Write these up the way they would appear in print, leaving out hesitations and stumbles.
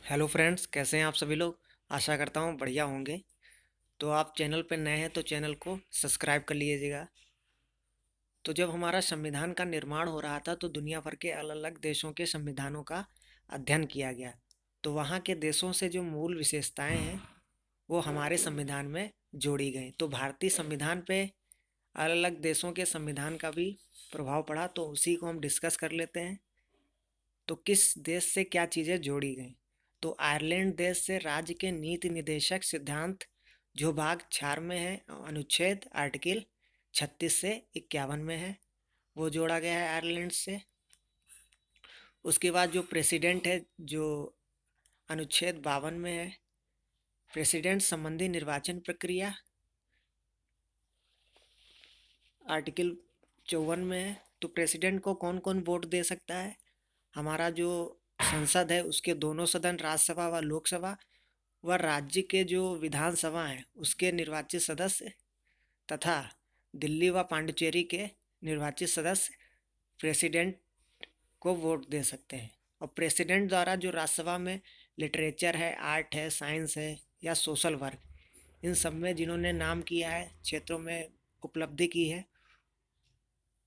Hello friends, कैसे हैं आप सभी लोग। आशा करता हूँ बढ़िया होंगे। तो आप चैनल पर नए हैं तो चैनल को सब्सक्राइब कर लीजिएगा। तो जब हमारा संविधान का निर्माण हो रहा था तो दुनिया भर के अलग अलग देशों के संविधानों का अध्ययन किया गया। तो वहाँ के देशों से जो मूल विशेषताएं हैं वो हमारे संविधान में जोड़ी गई। तो भारतीय संविधान पे अलग अलग देशों के संविधान का भी प्रभाव पड़ा, तो उसी को हम डिस्कस कर लेते हैं। तो किस देश से क्या चीज़ें जोड़ी गई। तो आयरलैंड देश से राज्य के नीति निदेशक सिद्धांत जो भाग 4 में है, अनुच्छेद आर्टिकल 36 से 51 में है, वो जोड़ा गया है आयरलैंड से। उसके बाद जो प्रेसिडेंट है, जो अनुच्छेद 52 में है, प्रेसिडेंट संबंधी निर्वाचन प्रक्रिया आर्टिकल 54 में है। तो प्रेसिडेंट को कौन कौन वोट दे सकता है। हमारा जो संसद है उसके दोनों सदन, राज्यसभा व लोकसभा, व राज्य के जो विधानसभा हैं उसके निर्वाचित सदस्य, तथा दिल्ली व पांडिचेरी के निर्वाचित सदस्य प्रेसिडेंट को वोट दे सकते हैं। और प्रेसिडेंट द्वारा जो राज्यसभा में लिटरेचर है, आर्ट है, साइंस है या सोशल वर्क, इन सब में जिन्होंने नाम किया है, क्षेत्रों में उपलब्धि की है,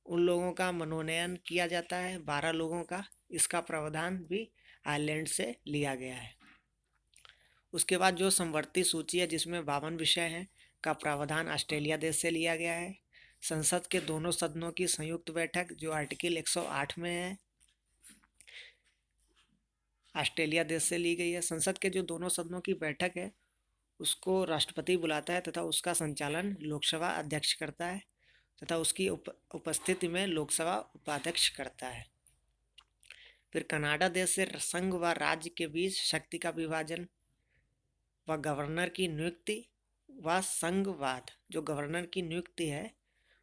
उन लोगों का मनोनयन किया जाता है, 12 लोगों का। इसका प्रावधान भी आयरलैंड से लिया गया है। उसके बाद जो समवर्ती सूची है जिसमें 52 विषय हैं का प्रावधान ऑस्ट्रेलिया देश से लिया गया है। संसद के दोनों सदनों की संयुक्त बैठक जो आर्टिकल 108 में है, ऑस्ट्रेलिया देश से ली गई है। संसद के जो दोनों सदनों की बैठक है उसको राष्ट्रपति बुलाता है तथा उसका संचालन लोकसभा अध्यक्ष करता है, तथा उसकी उपस्थिति में लोकसभा उपाध्यक्ष करता है। फिर कनाडा देश से संघ व राज्य के बीच शक्ति का विभाजन व गवर्नर की नियुक्ति व संघवाद, जो गवर्नर की नियुक्ति है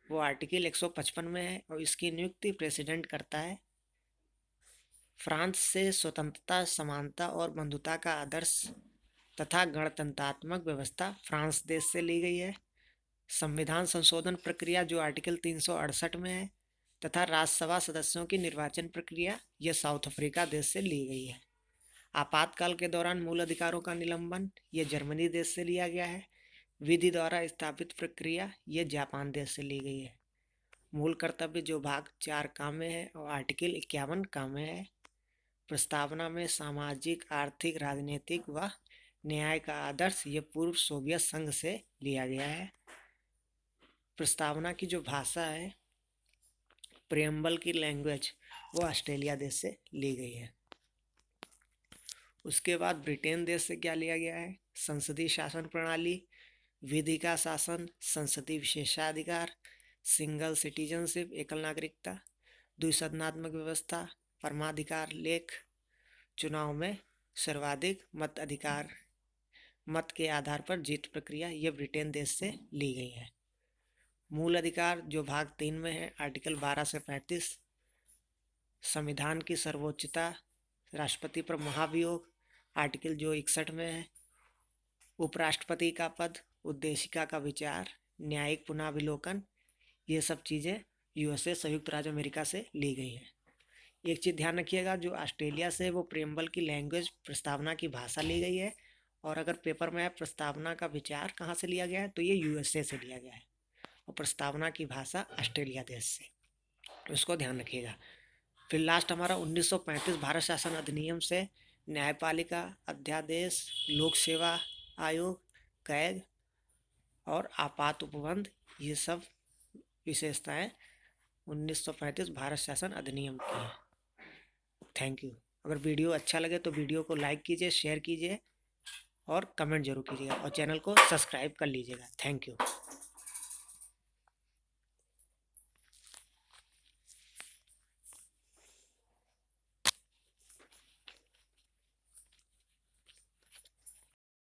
वो आर्टिकल 155 में है और इसकी नियुक्ति प्रेसिडेंट करता है। फ्रांस से स्वतंत्रता, समानता और बंधुता का आदर्श तथा गणतंत्रात्मक व्यवस्था फ्रांस देश से ली गई है। संविधान संशोधन प्रक्रिया जो आर्टिकल 368 में है, तथा राज्यसभा सदस्यों की निर्वाचन प्रक्रिया यह साउथ अफ्रीका देश से ली गई है। आपातकाल के दौरान मूल अधिकारों का निलंबन ये जर्मनी देश से लिया गया है। विधि द्वारा स्थापित प्रक्रिया ये जापान देश से ली गई है। मूल कर्तव्य जो भाग 4 का में है और आर्टिकल 51 का में है। प्रस्तावना में सामाजिक, आर्थिक, राजनीतिक व न्याय का आदर्श ये पूर्व सोवियत संघ से लिया गया है। प्रस्तावना की जो भाषा है, प्रेम्बल की लैंग्वेज, वो ऑस्ट्रेलिया देश से ली गई है। उसके बाद ब्रिटेन देश से क्या लिया गया है। संसदीय शासन प्रणाली, विधि का शासन, संसदीय विशेषाधिकार, सिंगल सिटीजनशिप, एकल नागरिकता, द्विसदनात्मक व्यवस्था, परमाधिकार लेख, चुनाव में सर्वाधिक मत अधिकार, मत के आधार पर जीत प्रक्रिया, ये ब्रिटेन देश से ली गई है। मूल अधिकार जो भाग 3 में है, आर्टिकल 12 से 35, संविधान की सर्वोच्चता, राष्ट्रपति पर महाभियोग, आर्टिकल जो 61 में है। उपराष्ट्रपति का पद, उद्देशिका का विचार, न्यायिक पुनर्विलोकन, ये सब चीज़ें यूएसए, संयुक्त राज्य अमेरिका से ली गई हैं। एक चीज़ ध्यान रखिएगा, जो ऑस्ट्रेलिया से वो प्रेम्बल की लैंग्वेज, प्रस्तावना की भाषा ली गई है, और अगर पेपर में है प्रस्तावना का विचार कहाँ से लिया गया है तो ये यूएसए से लिया गया है, और प्रस्तावना की भाषा ऑस्ट्रेलिया देश से, तो इसको ध्यान रखिएगा। फिर लास्ट हमारा 1935 भारत शासन अधिनियम से न्यायपालिका, अध्यादेश, लोक सेवा आयोग, कैग और आपात उपबंध, ये सब विशेषताएं 1935 भारत शासन अधिनियम की है। Thank you. अगर वीडियो अच्छा लगे तो वीडियो को लाइक कीजिए, शेयर कीजिए और कमेंट जरूर कीजिएगा, और चैनल को सब्सक्राइब कर लीजिएगा। Thank you.